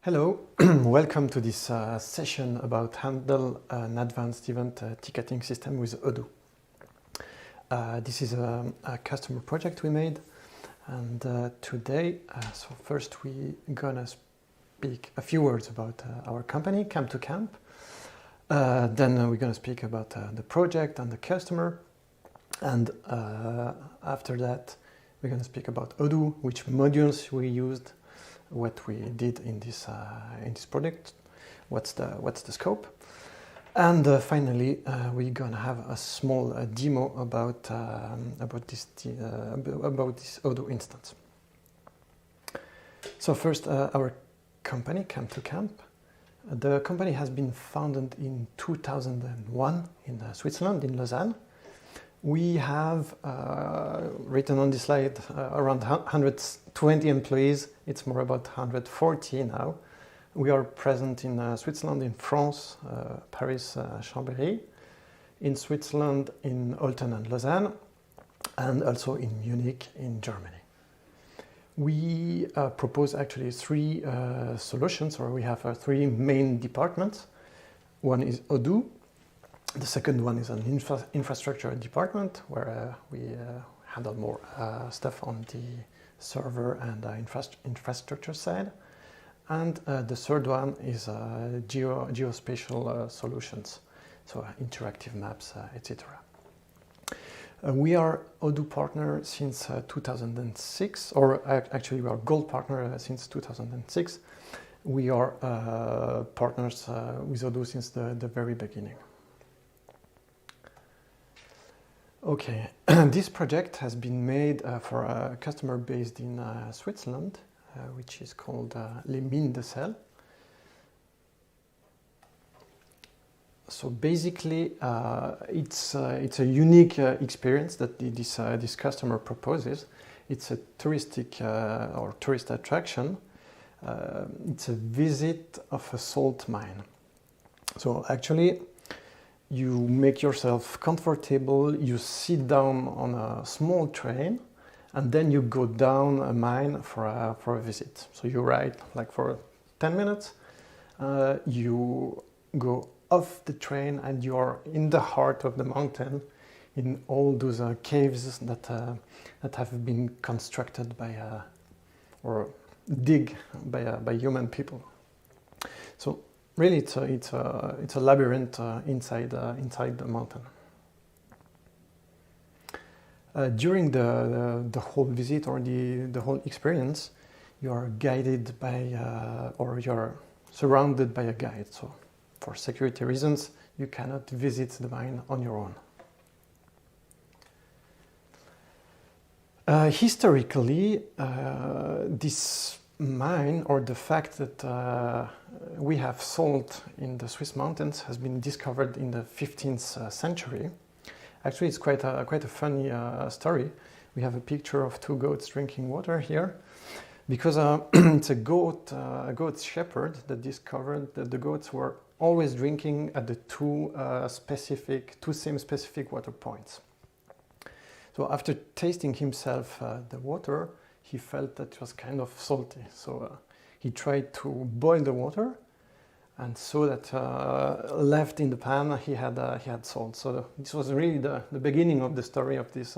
Hello, welcome to this session about handle an advanced event ticketing system with Odoo. This is a customer project we made, and today, so first we're gonna speak a few words about our company, Camp to Camp. Then we're gonna speak about the project and the customer, and after that we're gonna speak about Odoo, which modules we used, what we did in this project, what's the scope, and finally we're gonna have a small demo about this Odoo instance. So first, our company, Camp to Camp. The company has been founded in 2001 in Switzerland, in Lausanne. We have written on this slide around 120 employees. It's more about 140 now. We are present in Switzerland, in France, Paris, Chambéry, in Switzerland, in Olten and Lausanne, and also in Munich, in Germany. We propose actually three solutions, or we have three main departments. One is Odoo. The second one is an infrastructure department, where we handle more stuff on the server and infrastructure side. And the third one is geospatial solutions, so interactive maps, etc. We are Odoo partner since 2006, or actually we are gold partner since 2006. We are partners with Odoo since the very beginning. Okay, this project has been made for a customer based in Switzerland, which is called Les Mines de Sel. So basically, it's a unique experience that this customer proposes. It's a touristic or tourist attraction. It's a visit of a salt mine. So actually, you make yourself comfortable, you sit down on a small train, and then you go down a mine for a visit. So you ride like for 10 minutes, you go off the train and you are in the heart of the mountain, in all those caves that have been constructed by or dig by human people. So really, it's a labyrinth inside the mountain. During the whole visit or the whole experience, you are guided by or you're surrounded by a guide. So, for security reasons, you cannot visit the mine on your own. Historically, this mine, or the fact that we have salt in the Swiss mountains, has been discovered in the 15th century. Actually, it's quite a funny story. We have a picture of two goats drinking water here, because it's a goat shepherd that discovered that the goats were always drinking at the two same specific water points. So after tasting himself the water, he felt that it was kind of salty, so he tried to boil the water, and so that left in the pan he had salt. So this was really the beginning of the story of this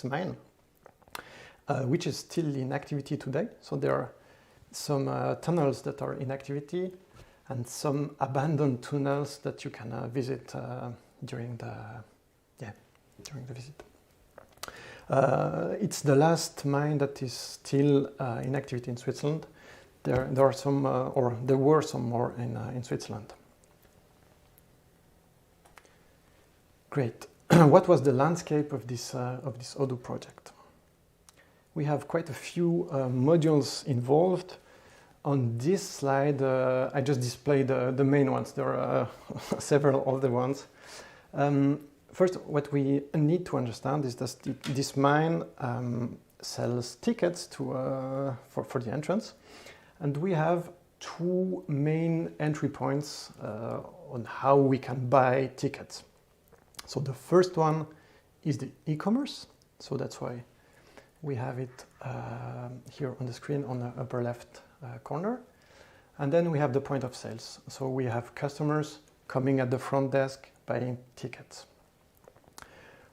mine, which is still in activity today. So there are some tunnels that are in activity, and some abandoned tunnels that you can visit during the visit. It's the last mine that is still in activity in Switzerland. There are some, or there were some more in Switzerland. Great. What was the landscape of this Odoo project? We have quite a few modules involved. On this slide, I just displayed the main ones. There are several other ones. First, what we need to understand is that this mine sells tickets for the entrance, and we have two main entry points on how we can buy tickets. So the first one is the e-commerce, so that's why we have it here on the screen on the upper left corner. And then we have the point of sales. So we have customers coming at the front desk buying tickets.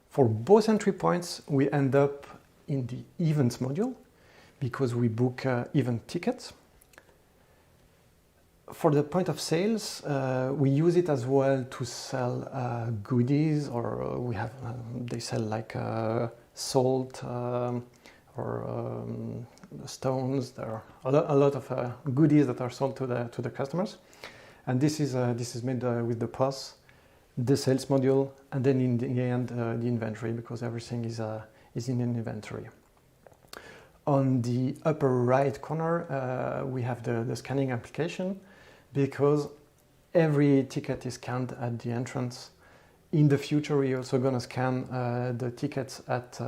For both entry points, we end up in the events module because we book event tickets. For the point of sales, we use it as well to sell goodies, or we have they sell like salt or stones. There are a lot of goodies that are sold to the customers, and this is made with the POS, the sales module, and then in the end the inventory, because everything is in an inventory. On the upper right corner, we have the scanning application, because every ticket is scanned at the entrance. In the future, we're also going to scan the tickets at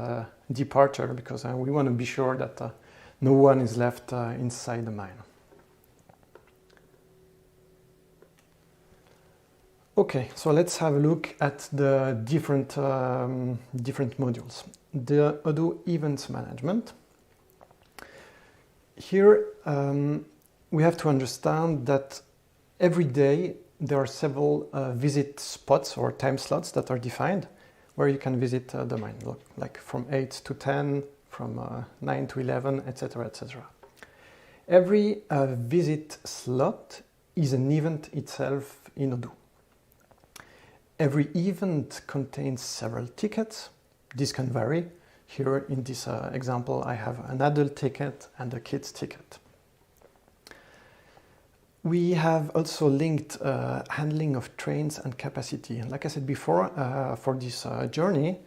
departure, because we want to be sure that no one is left inside the mine. Okay, so let's have a look at the different modules. The Odoo Events Management. Here we have to understand that every day there are several visit spots or time slots that are defined where you can visit the mine, like from 8 to 10, from 9 to 11, etc., etc. Every visit slot is an event itself in Odoo. Every event contains several tickets. This can vary. Here in this example, I have an adult ticket and a kids ticket. We have also linked handling of trains and capacity. Like I said before, for this journey,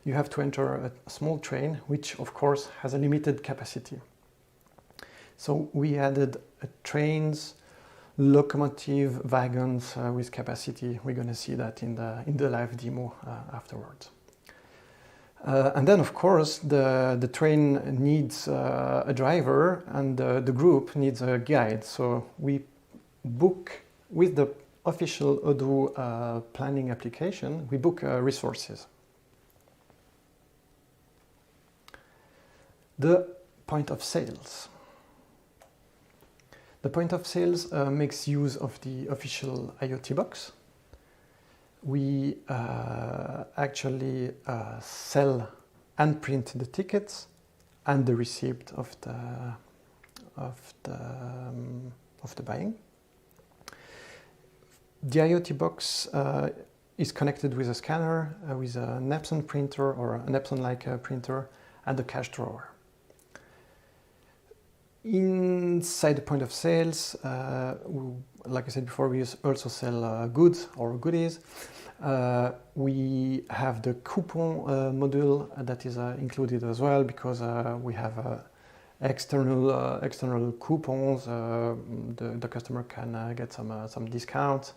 you have to enter a small train, which of course has a limited capacity. So we added trains, locomotive, wagons with capacity. We're going to see that in the live demo afterwards. And then, of course, the train needs a driver, and the group needs a guide. So we book with the official Odoo planning application, we book resources. The point of sales. The point of sales makes use of the official IoT box. We actually sell and print the tickets and the receipt of the buying. The IoT box is connected with a scanner, with an Epson printer or an Epson-like printer, and a cash drawer. Inside the point of sales, like I said before, we also sell goods or goodies. We have the coupon module that is included as well, because we have external coupons. The customer can get some discounts.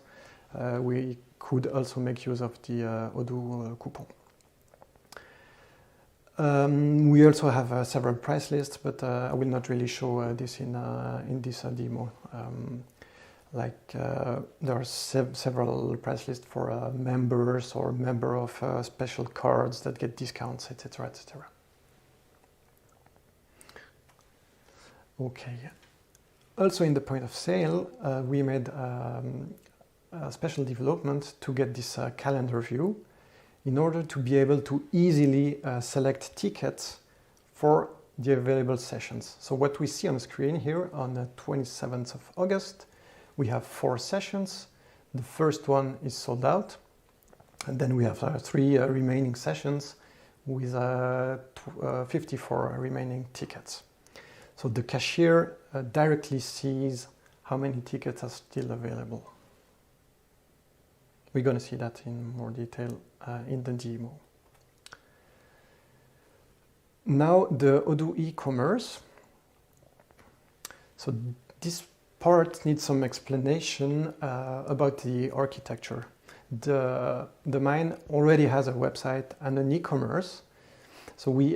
We could also make use of the Odoo coupon. We also have several price lists, but I will not really show this in this demo. There are several price lists for members or member of special cards that get discounts, etc., etc. Okay. Also in the point of sale, we made a special development to get this calendar view, in order to be able to easily select tickets for the available sessions. So what we see on the screen here on the 27th of August, we have 4 sessions. The first one is sold out, and then we have 3 remaining sessions with 54 remaining tickets. So the cashier directly sees how many tickets are still available. We're going to see that in more detail in the demo. Now the Odoo E-Commerce. So this part needs some explanation about the architecture. The mine already has a website and an e-commerce. So we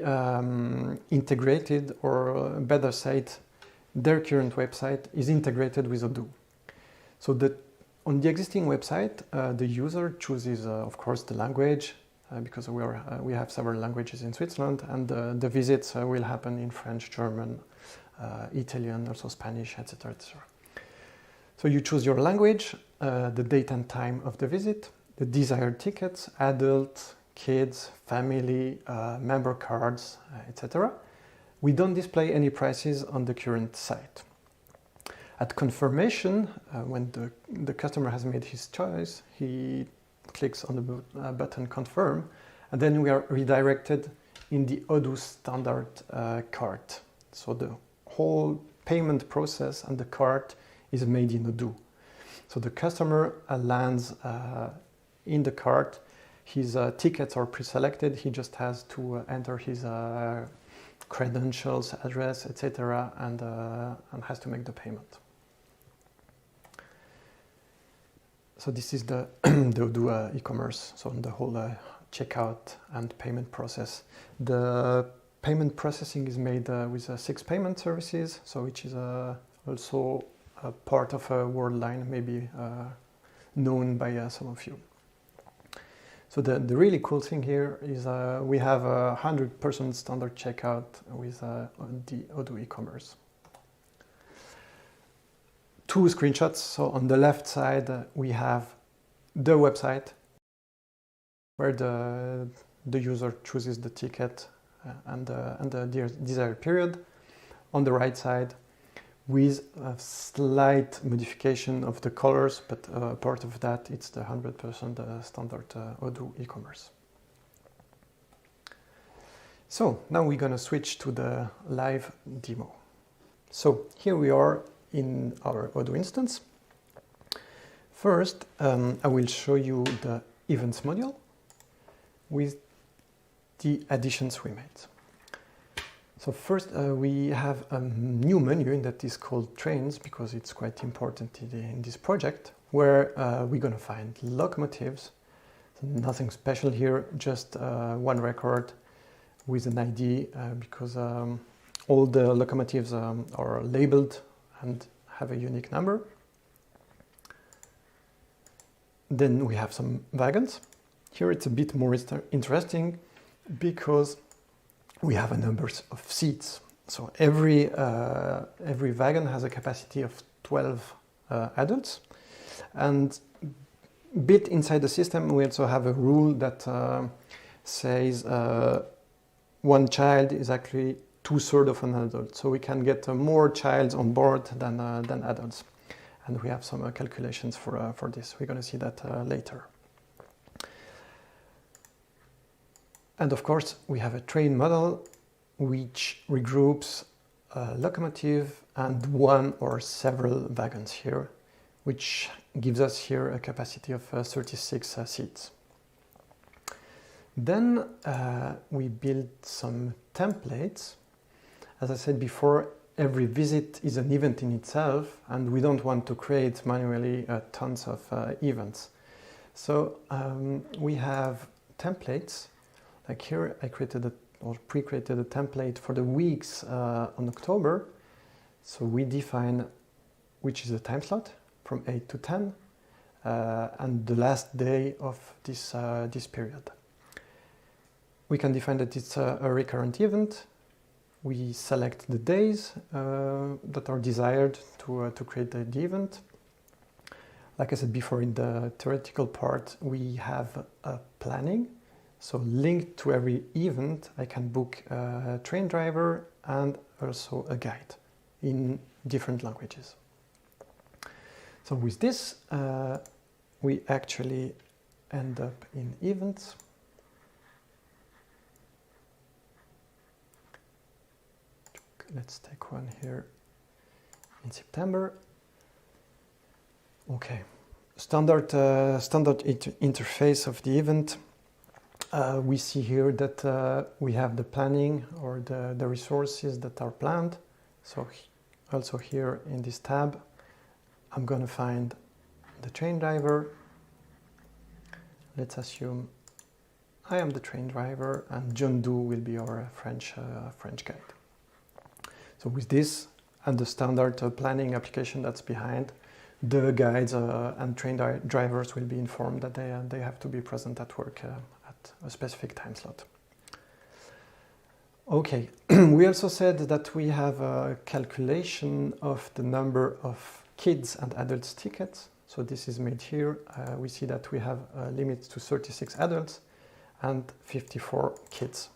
integrated, or better said, their current website is integrated with Odoo. So on the existing website, the user chooses, of course, the language, because we have several languages in Switzerland, and the visits will happen in French, German, Italian, also Spanish, etc., etc. So you choose your language, the date and time of the visit, the desired tickets, adult, kids, family, member cards, etc. We don't display any prices on the current site. At confirmation, when the customer has made his choice, he clicks on the button confirm, and then we are redirected in the Odoo standard cart. So the whole payment process and the cart is made in Odoo. So the customer lands in the cart, his tickets are pre-selected, he just has to enter his credentials, address, etc. and has to make the payment. So this is the Odoo e-commerce, so the whole checkout and payment process. The payment processing is made with 6 payment services, so which is also a part of a Worldline, maybe known by some of you. So the really cool thing here is we have a 100% standard checkout with the Odoo e-commerce. 2 screenshots. So on the left side we have the website where the user chooses the ticket and the desired period. On the right side, with a slight modification of the colors, but part of that it's the 100% standard Odoo e-commerce. So now we're gonna switch to the live demo. So here we are in our Odoo instance. First, I will show you the events module with the additions we made. So first we have a new menu that is called trains, because it's quite important in this project, where we're going to find locomotives. So nothing special here, just one record with an ID, because all the locomotives are labeled and have a unique number. Then we have some wagons. Here it's a bit more interesting because we have a number of seats. So every wagon has a capacity of 12 adults. And built inside the system, we also have a rule that says one child is actually 2/3 of an adult. So we can get more childs on board than adults. And we have some calculations for this. We're going to see that later. And of course, we have a train model which regroups a locomotive and one or several wagons here, which gives us here a capacity of 36 seats. Then we build some templates. As I said before, every visit is an event in itself, and we don't want to create manually tons of events. So we have templates. Like here, I pre-created a template for the weeks on October. So we define which is the time slot from 8 to 10 and the last day of this period. We can define that it's a recurrent event. We select the days that are desired to create the event. Like I said before, in the theoretical part, we have a planning. So linked to every event, I can book a train driver and also a guide in different languages. So with this, we actually end up in events. Let's take one here in September. Okay, standard interface of the event. We see here that we have the planning or the resources that are planned. So also here in this tab, I'm going to find the train driver. Let's assume I am the train driver and John Doe will be our French guide. So with this and the standard planning application that's behind, the guides and train drivers will be informed that they have to be present at work at a specific time slot. Okay, we also said that we have a calculation of the number of kids and adults tickets. So this is made here. We see that we have limits to 36 adults and 54 kids.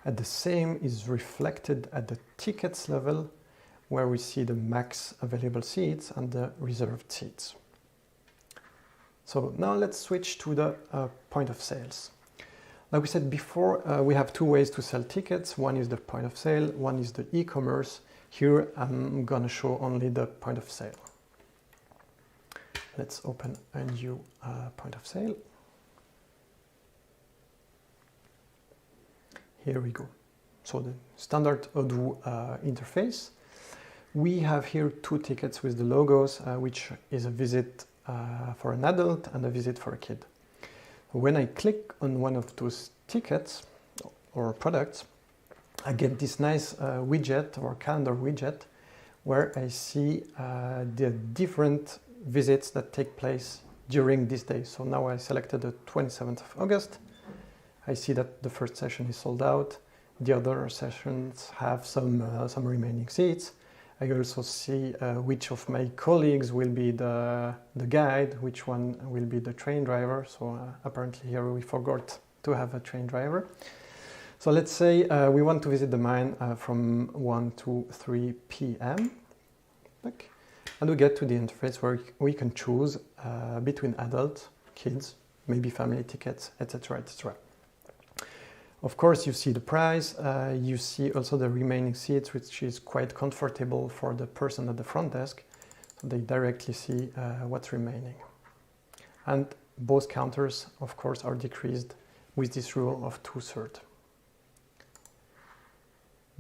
And the same is reflected at the tickets level, where we see the max available seats and the reserved seats. So now let's switch to the point of sales. Like we said before, we have two ways to sell tickets. One is the point of sale, one is the e-commerce. Here I'm gonna show only the point of sale. Let's open a new point of sale. Here we go. So the standard Odoo interface. We have here two tickets with the logos, which is a visit for an adult and a visit for a kid. When I click on one of those tickets or products, I get this nice widget or calendar widget where I see the different visits that take place during this day. So now I selected the 27th of August. I see that the first session is sold out. The other sessions have some remaining seats. I also see which of my colleagues will be the guide, which one will be the train driver. So apparently here we forgot to have a train driver. So let's say we want to visit the mine from 1 to 3 p.m. And we get to the interface where we can choose between adult, kids, maybe family tickets, etc., etc. Of course, you see the price, you see also the remaining seats, which is quite comfortable for the person at the front desk. So they directly see what's remaining. And both counters, of course, are decreased with this rule of 2/3.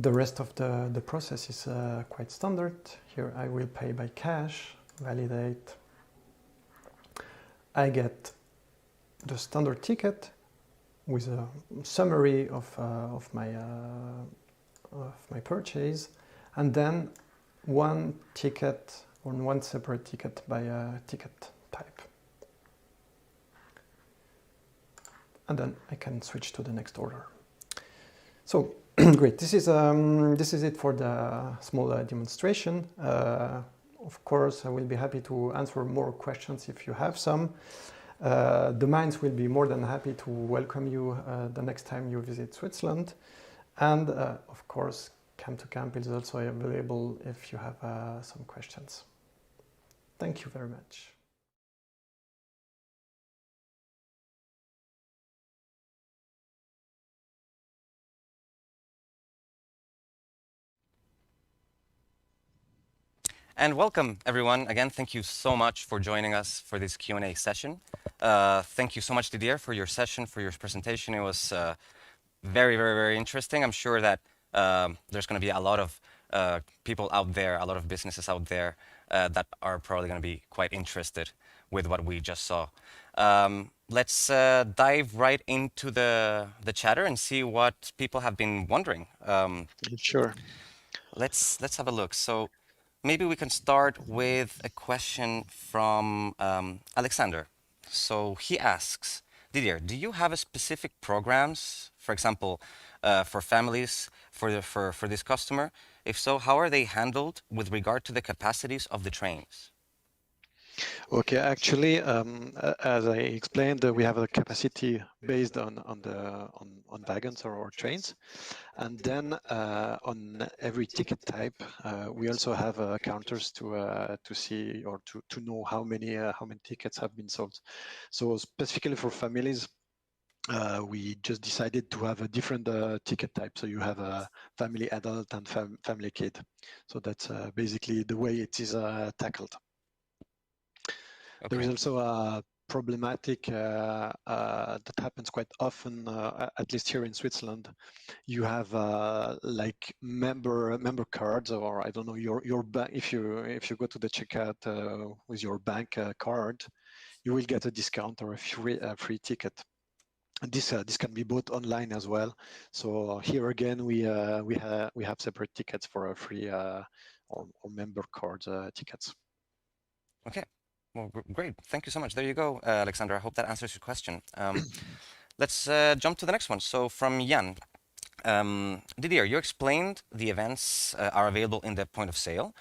The rest of the process is quite standard. Here I will pay by cash, validate. I get the standard ticket with a summary of my purchase, and then one ticket or one separate ticket by ticket type. And then I can switch to the next order. So great, this is it for the small demonstration. Of course, I will be happy to answer more questions if you have some. The mines will be more than happy to welcome you the next time you visit Switzerland. And of course, Camp to Camp is also available if you have some questions. Thank you very much. And welcome, everyone. Again, thank you so much for joining us for this Q&A session. Thank you so much, Didier, for your session, for your presentation. It was very, very, very interesting. I'm sure that there's going to be a lot of people out there, a lot of businesses out there that are probably going to be quite interested with what we just saw. Let's dive right into the chatter and see what people have been wondering. Sure. Let's have a look. So maybe we can start with a question from Alexander. So he asks, Didier, do you have a specific programs, for example, for families, for this customer? If so, how are they handled with regard to the capacities of the trains? Okay, actually, as I explained, we have a capacity based on wagons or trains, and then on every ticket type, we also have counters to see or to know how many tickets have been sold. So specifically for families, we just decided to have a different ticket type. So you have a family adult and family kid. So that's basically the way it is tackled. Okay. There is also a problematic that happens quite often, at least here in Switzerland. You have like member cards, or I don't know, your bank. If you go to the checkout with your bank card, you will get a discount or a free ticket. And this can be bought online as well. So here again, we have separate tickets for a free or member card tickets. Okay. Well, great. Thank you so much. There you go, Alexander. I hope that answers your question. Let's jump to the next one. So from Jan, Didier, you explained the events are available in the point of sale.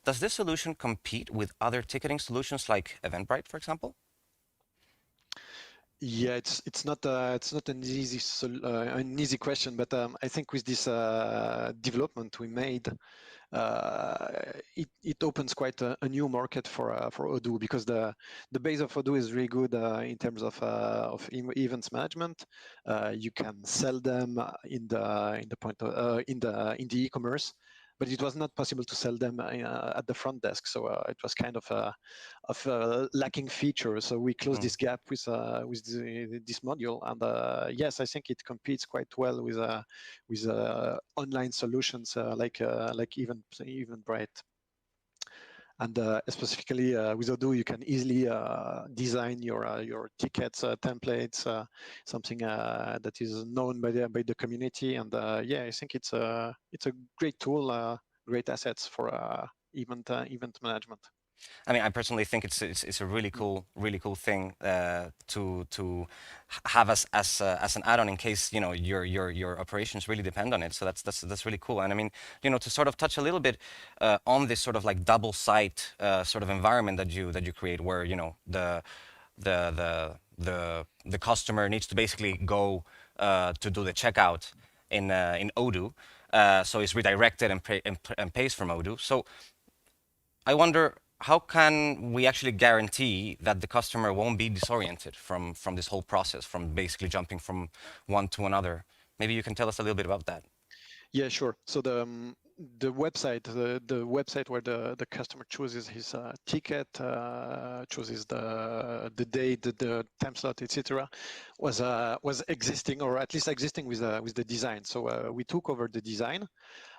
does this solution compete with other ticketing solutions like Eventbrite, for example? Yeah, it's not an easy question, but I think with this development we made, it opens quite a new market for Odoo, because the base of Odoo is really good in terms of events management. You can sell them in the e-commerce, but it was not possible to sell them at the front desk. So it was kind of a lacking feature. So we closed this gap with this module, and yes, I think it competes quite well with online solutions like Eventbrite. And specifically with Odoo, you can easily design your tickets templates, something that is known by the community. And yeah, I think it's a great tool, great assets for event management. I mean, I personally think it's a really cool thing to have as an add-on in case your operations really depend on it. So that's really cool. And I mean, to sort of touch a little bit on this sort of like double site sort of environment that you create, where the customer needs to basically go to do the checkout in Odoo, so it's redirected and pays from Odoo. So I wonder, how can we actually guarantee that the customer won't be disoriented from this whole process, from basically jumping from one to another? Maybe you can tell us a little bit about that. Yeah, sure. So the website where the customer chooses his ticket, chooses the date, the time slot, etc., was existing, or at least existing with the design. So we took over the design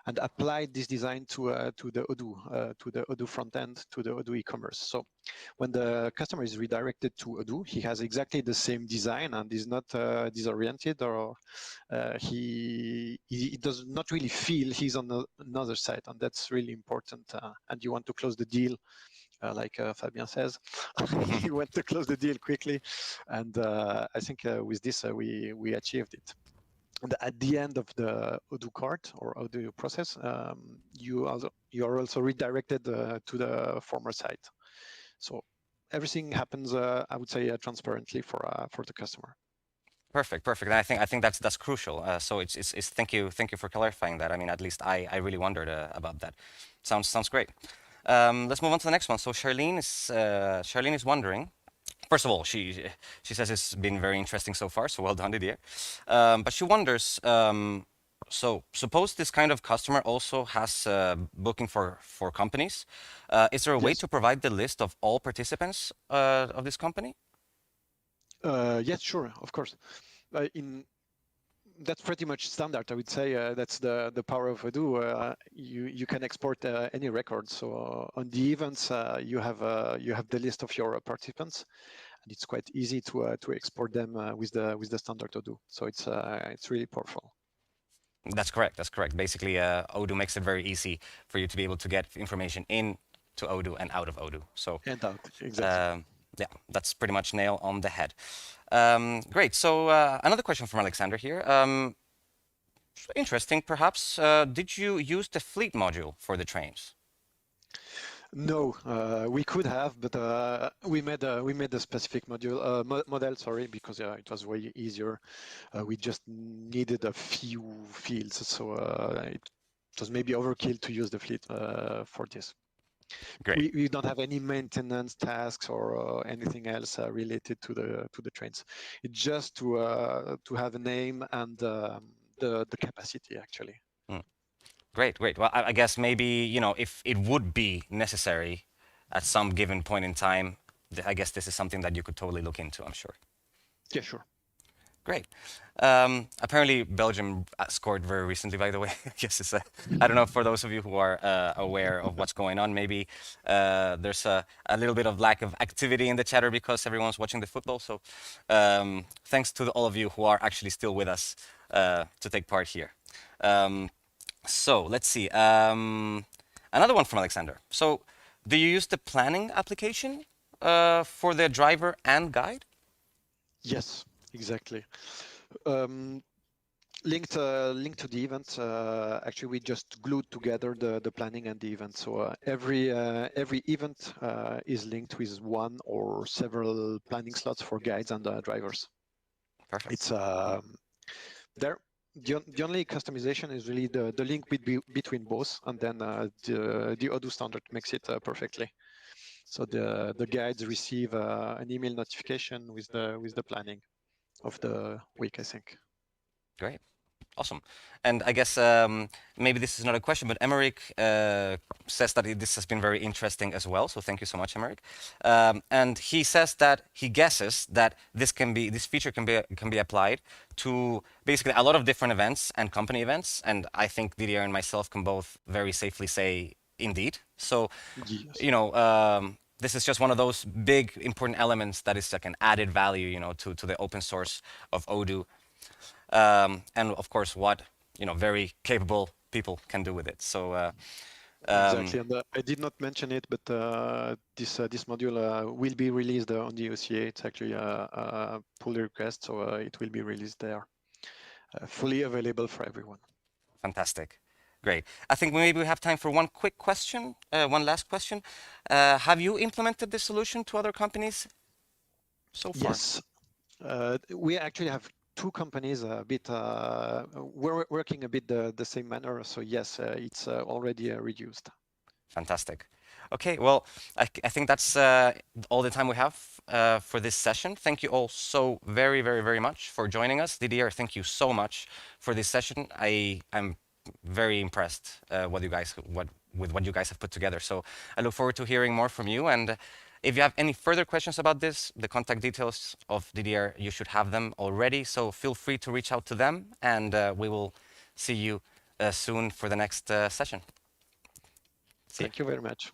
and applied this design to the Odoo front end, to the Odoo e-commerce. So when the customer is redirected to Odoo, he has exactly the same design and is not disoriented, or he does not really feel he's on another site, and that's really important. And you want to close the deal, like Fabien says. You want to close the deal quickly, and I think with this we achieved it. And at the end of the Odoo cart or Odoo process, you are also redirected to the former site. So everything happens, I would say, transparently for the customer. Perfect. And I think that's crucial. So it's thank you for clarifying that. I mean, at least I really wondered about that. Sounds great. Let's move on to the next one. So Charlene is wondering. First of all, she says it's been very interesting so far, so well done, Didier. But she wonders, so suppose this kind of customer also has booking for companies. Is there a way to provide the list of all participants of this company? Yes, sure, of course. That's pretty much standard, I would say. That's the power of Odoo. You can export any record. So on the events, you have the list of your participants, and it's quite easy to export them with the standard Odoo. So it's really powerful. That's correct. Basically, Odoo makes it very easy for you to be able to get information into Odoo and out of Odoo. So and out, exactly. yeah, that's pretty much nail on the head. Great. So another question from Alexander here. Interesting, perhaps. Did you use the fleet module for the trains? No, we could have, but we made a specific model, sorry, because it was way easier. We just needed a few fields, so it was maybe overkill to use the fleet for this. Great. We don't have any maintenance tasks or anything else related to the trains. It's just to have a name and the capacity, actually. Great. Well, I guess maybe, if it would be necessary at some given point in time, I guess this is something that you could totally look into, I'm sure. Yeah, sure. Great. Apparently, Belgium scored very recently, by the way. I guess I don't know, for those of you who are aware of what's going on, maybe there's a little bit of lack of activity in the chatter because everyone's watching the football. So thanks to all of you who are actually still with us to take part here. So let's see. Another one from Alexander. So do you use the planning application for the driver and guide? Yes, exactly. linked to the event. Actually, we just glued together the planning and the event. So every event is linked with one or several planning slots for guides and drivers. Perfect. It's there. The only customization is really the link between both, and then the Odoo standard makes it perfectly. So the guides receive an email notification with the planning of the week, I think. Great. Awesome. And I guess maybe this is not a question, but Emeric says that this has been very interesting as well. So thank you so much, Emeric. And he says that he guesses that this feature can be applied to basically a lot of different events and company events. And I think Didier and myself can both very safely say indeed. So, Yes. you know, this is just one of those big important elements that is like an added value, you know, to the open source of Odoo. And of course, what very capable people can do with it. So Exactly, and I did not mention it, but this module will be released on the OCA. It's actually a pull request, so it will be released there, fully available for everyone. Fantastic. Great. I think maybe we have time for one quick question, one last question. Have you implemented this solution to other companies so far? Yes, we actually have two companies a bit, we're working a bit the same manner. So yes, it's already reduced. Fantastic. Okay, well, I think that's all the time we have for this session. Thank you all so very, very, very much for joining us. Didier, thank you so much for this session. I'm very impressed with what you guys have put together. So I look forward to hearing more from you. And if you have any further questions about this, the contact details of Didier, you should have them already. So feel free to reach out to them, and we will see you soon for the next session. Thank you very much.